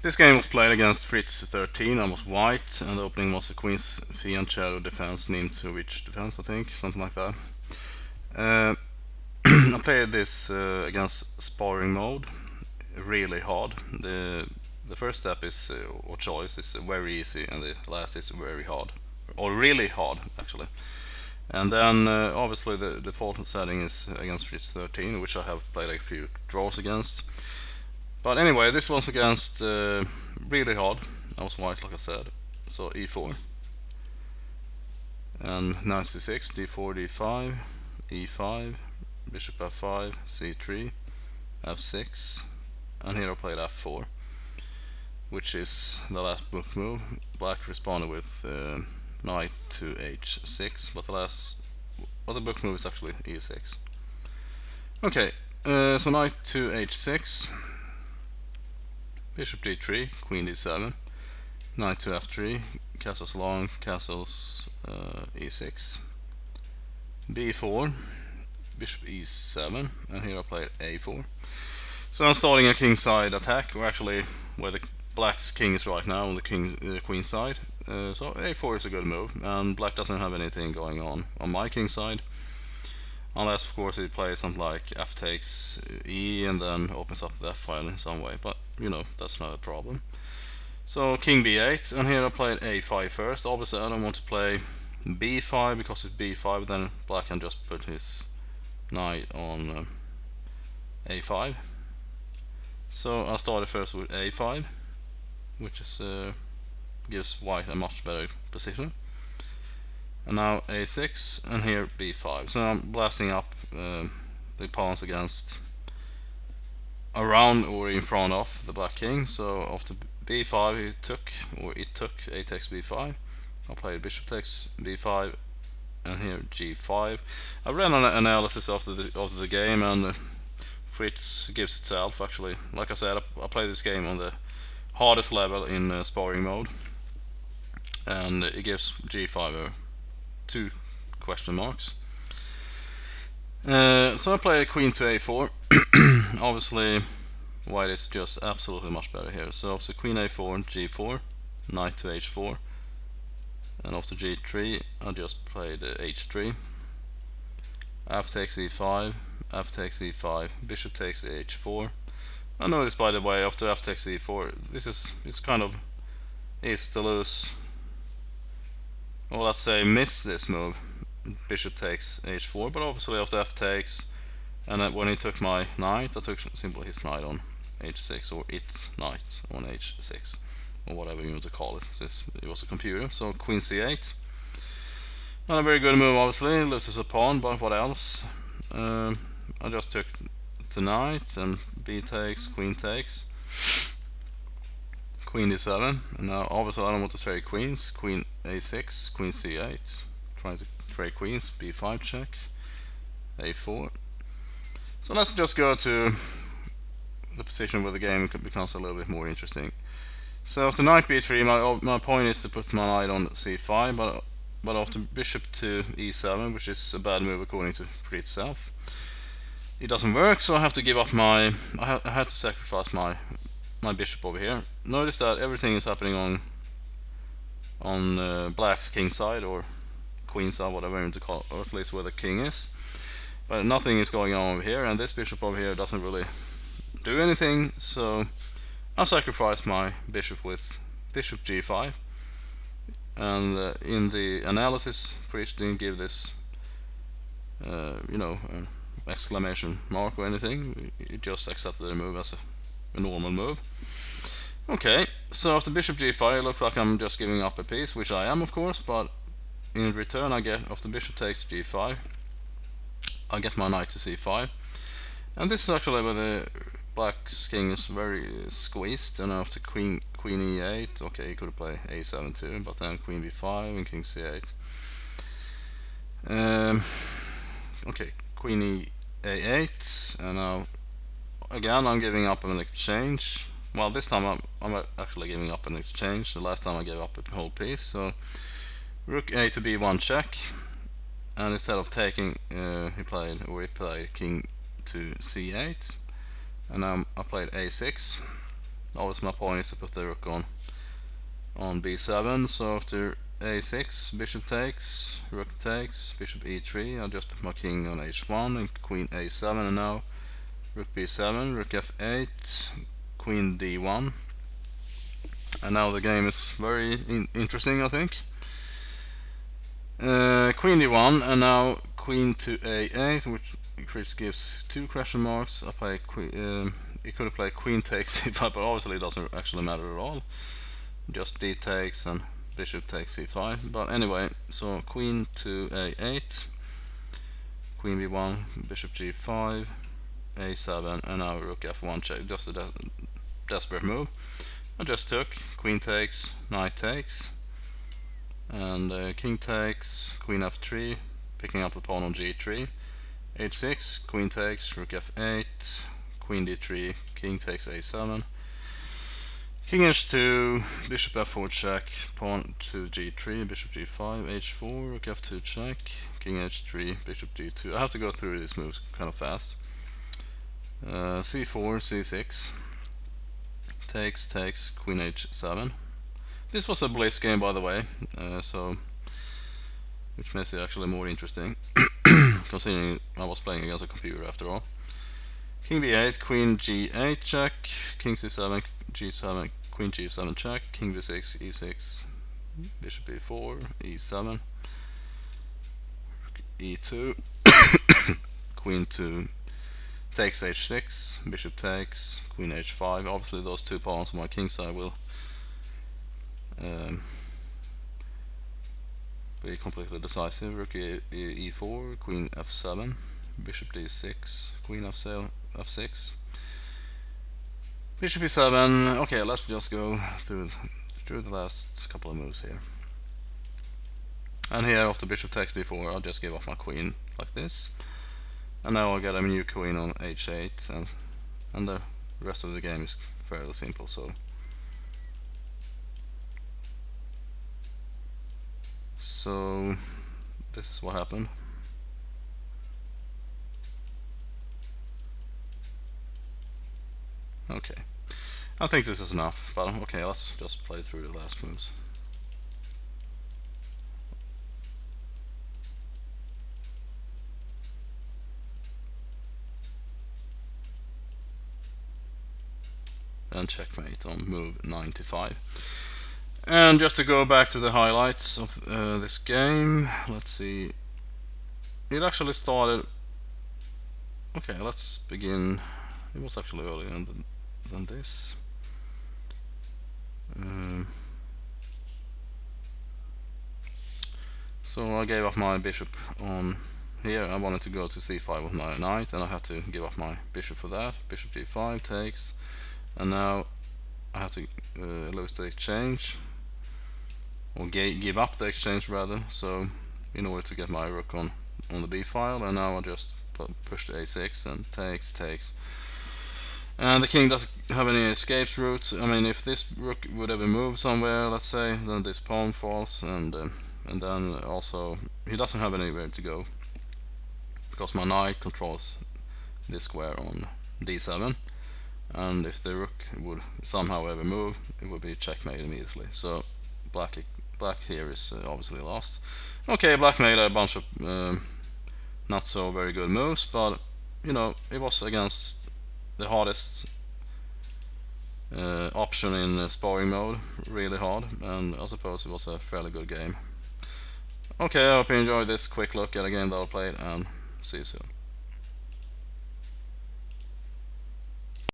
This game was played against Fritz 13. I was white, and the opening was a Queen's Fiend Shadow defense, named to which defense, I think, something like that. I played this against sparring mode, really hard. The first step is or choice is very easy, and the last is very hard, or really hard actually. And then obviously the default setting is against Fritz 13, which I have played a few draws against. But anyway, this was against really hard. I was white, like I said. So e4 and knight c6, d4, d5, e5, bishop f5, c3, f6, and here I played f4, which is the last book move. Black responded with knight to h6, but the book move is actually e6. Okay, so knight to h6. Bishop d3, queen d7, knight to f3, castles long, castles e6, b4, bishop e7, and here I played a4. So I'm starting a kingside attack, or actually where the black's king is right now on the queen side. So a4 is a good move, and black doesn't have anything going on my king side. Unless, of course, he plays something like f takes e and then opens up the f file in some way, but you know, that's not a problem. So king b8, and here I played a5 first. Obviously I don't want to play b5 because if b5 then black can just put his knight on a5. So I started first with a5, which is gives white a much better position. And now a6, and here b5. So I'm blasting up the pawns against, around or in front of the black king. So after b5 it took a takes b5. I played bishop takes b5, and here g5. I ran an analysis after the game, and Fritz gives itself. Actually, like I said, I play this game on the hardest level in sparring mode, and it gives g5 two question marks. So I played queen to a4. Obviously white is just absolutely much better here. So after queen a4, g4, knight to h4, and after g3 I just played h3, f takes e5, f takes e5, bishop takes h4. I noticed, by the way, after f takes e4, this is kind of easy to lose, or let's say miss this move. Bishop takes h4, but obviously after f takes, and when he took my knight, I took simply his knight on h6, or its knight on h6, or whatever you want to call it, since it was a computer. So queen c8, not a very good move, obviously, loses a pawn, but what else? I just took the knight, and b takes, queen takes, queen d7, and now obviously I don't want to trade queens. Queen a6, queen c8, trying to trade queens, b5 check, a4. So let's just go to the position where the game becomes a little bit more interesting. So after knight b3, my point is to put my knight on c5, but after bishop to e7, which is a bad move according to Fritz itself, it doesn't work. So I have to give up I had to sacrifice my bishop over here. Notice that everything is happening on black's king side, or queen side, whatever you want to call it, or at least where the king is. But nothing is going on over here, and this bishop over here doesn't really do anything. So I sacrifice my bishop with bishop g5. And in the analysis, Fritz didn't give this, exclamation mark or anything. He just accepted the move as a normal move. Okay, so after bishop g5, it looks like I'm just giving up a piece, which I am, of course, but in return I get, after bishop takes g5, I get my knight to c5. And this is actually where the black's king is very squeezed, and after queen e8, okay, he could play a7 too, but then queen b5 and king c8. Okay, queen a8, and now again I'm giving up an exchange. Well, this time I'm actually giving up an exchange. The last time I gave up a whole piece. So rook a to b1 check, and instead of taking, he played king to c8, and now I played a6. Obviously my point is to put the rook on b7, so after a6, bishop takes, rook takes, bishop e3, I'll just put my king on h1 and queen a7, and now rook b7, rook f8, queen d1, and now the game is very interesting, I think. Queen d1, and now queen to a8, which Fritz gives 2 question marks. I play he could have played queen takes c5, but obviously it doesn't actually matter at all. Just d takes and bishop takes c5. But anyway, so queen to a8, queen b1, bishop g5, a7, and now rook f1 check. Just a desperate move. I just took queen takes, knight takes, and king takes, queen f3, picking up the pawn on g3, h6, queen takes, rook f8, queen d3, king takes a7, king h2, bishop f4 check, pawn to g3, bishop g5, h4, rook f2 check, king h3, bishop d2. I have to go through these moves kind of fast. c4, c6, takes, queen h7. This was a blitz game, by the way, so which makes it actually more interesting, considering I was playing against a computer after all. King b8, queen g8 check, king c7, g7, queen g7 check, king b6, e6, bishop e4, e7, e2, queen 2 takes h6, bishop takes, queen h5. Obviously those 2 pawns on my king side will be completely decisive. Rook e4, queen f7, bishop d6, queen f6, bishop e7. Okay, let's just go through the last couple of moves here. And here, after bishop takes b4, I'll just give up my queen like this, and now I'll get a new queen on h8, and the rest of the game is fairly simple. So this is what happened. Okay, I think this is enough, but okay, let's just play through the last moves. And checkmate on move 95. And just to go back to the highlights of this game, let's see. It actually started. Okay, let's begin. It was actually earlier than this. So I gave up my bishop on here. I wanted to go to c5 with my knight, and I had to give up my bishop for that. Bishop g5 takes, and now I have to lose the exchange, or give up the exchange rather. So in order to get my rook on the b file, and now I just push the a6 and takes, and the king doesn't have any escape routes. I mean, if this rook would ever move somewhere, let's say, then this pawn falls, and then also he doesn't have anywhere to go because my knight controls this square on d7, and if the rook would somehow ever move, it would be checkmate immediately. So black here is obviously lost. Okay, black made a bunch of not so very good moves, but you know, it was against the hardest option in sparring mode, really hard, and I suppose it was a fairly good game. Okay, I hope you enjoyed this quick look at a game that I played, and see you soon.